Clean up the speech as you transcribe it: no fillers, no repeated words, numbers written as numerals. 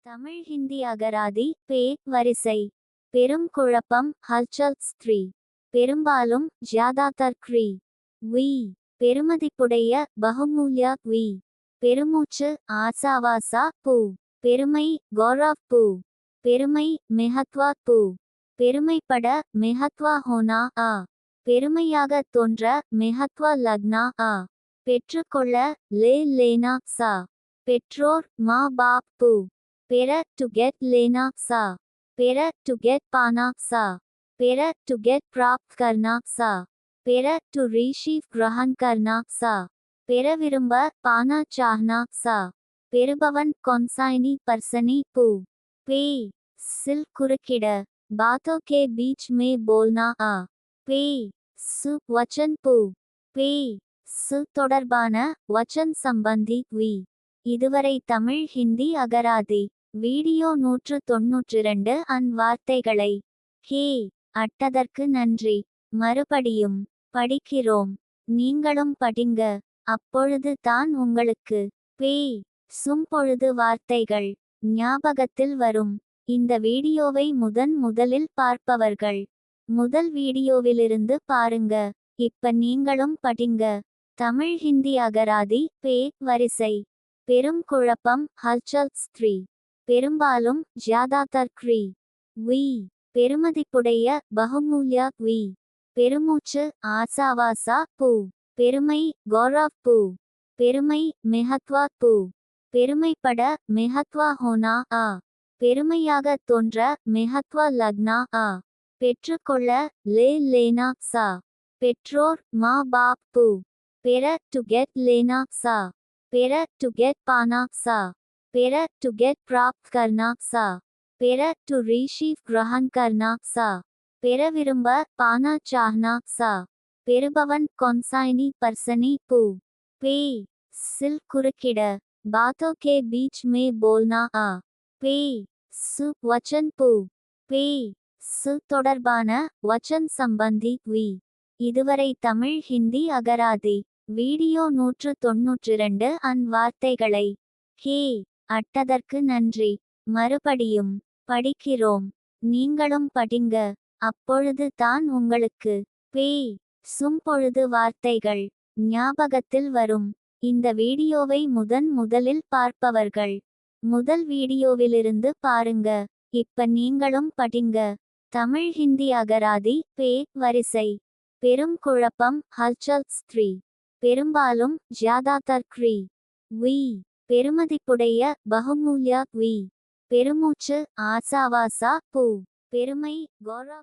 தமிழ் ஹிந்தி அகராதி பே வரிசை. பெரும் குழப்பம் ஹல்சல் ஸ்திரீ. பெரும்பாலும் ஜ்யாதாதர் க்ரீ. We பெருமதிப்புடைய பகுமூல்ய we. பெருமூச்சு ஆசாவாசா பூ. பெருமை கௌரவ் பூ. பெருமை மெஹத்வா பூ. பெருமைப்பட மெஹத்வா ஹோனா ஆ. பெருமையாக தோன்ற மெஹத்வா லக்னா ஆ. பெற்றுக்கொள்ள லே லேனா சா. பெற்றோர் மா பாப் பூ. பெற டு கெட் லேனா சா. பெற டு கெட் பானா சா. பெற டு கெட் பிராப்த் கர்னா சா. பெற டு ரிஷீவ் கிரஹன் கர்னா சா. பெற விரும்ப பானா சாஹ்னா சா. பெறுபவன் கொன்சாயினி பர்சனி பூ. பே சில் குறுக்கிட பாத்தோ கே பீச் மே போல்னா ஆ. பே சு வச்சன் பூ. பே சு தொடர்பான வச்சன் சம்பந்தி வி. இதுவரை தமிழ் ஹிந்தி அகராதி வீடியோ 192 அன் வார்த்தைகளை ஹே அட்டதற்கு நன்றி. மறுபடியும் படிக்கிறோம். நீங்களும் படிங்க. அப்பொழுது தான் உங்களுக்கு பே சும் பொழுது வார்த்தைகள் ஞாபகத்தில் வரும். இந்த வீடியோவை முதலில் பார்ப்பவர்கள் முதல் வீடியோவிலிருந்து பாருங்க. இப்ப நீங்களும் படிங்க. தமிழ் ஹிந்தி அகராதி பே வரிசை. பெரும் குழப்பம் ஹல்சல் ஸ்திரீ. பெரும்பாலும் ஜ்யாதாதர் க்ரீ. We பெருமதிப்புடைய பகுமூல்ய we. பெருமூச்சு ஆசாவாசா பூ. பெருமை கௌரவ் பூ. பெருமை மெஹத்வா பூ. பெருமைப்பட மெஹத்வா ஹோனா ஆ. பெருமையாக தோன்ற மெஹத்வா லக்னா ஆ. பெற்றுக்கொள்ள லே லேனா சா. பெற்றோர் மா பாப் பூ. பெற டு கெட் லேனா சா. பெற டு கெட் பானா சா. பெற டு கெட் பிராப்த் கர்னா சா. பெற டு ரிஷீவ் கிரஹன் கர்னா சா. பெற விரும்ப பானா சாஹ்னா சா. பெறுபவன் கொன்சாயினி பர்சனி பூ. பே சில் குறுக்கிட பாத்தோ கே பீச் மே போல்னா ஆ. பே சு வச்சன் பூ. பே சு தொடர்பான வச்சன் சம்பந்தி வி. இதுவரை தமிழ் ஹிந்தி அகராதி வீடியோ 192 அன் வார்த்தைகளை ஹே அட்டதற்கு நன்றி. மறுபடியும் படிக்கிறோம். நீங்களும் படிங்க. அப்பொழுது தான் உங்களுக்கு பே சும் பொழுது வார்த்தைகள் ஞாபகத்தில் வரும். இந்த வீடியோவை முதலில் பார்ப்பவர்கள் முதல் வீடியோவிலிருந்து பாருங்க. இப்ப நீங்களும் படிங்க. தமிழ் ஹிந்தி அகராதி பே வரிசை. பெரும் குழப்பம் ஹல்சல் ஸ்திரீ. பெரும்பாலும் ஜ்யாதாதர் க்ரீ. We பெருமதிப்புடைய பகுமூல்ய we. பெருமூச்சு ஆசாவாசா பூ. பெருமை கௌரவ்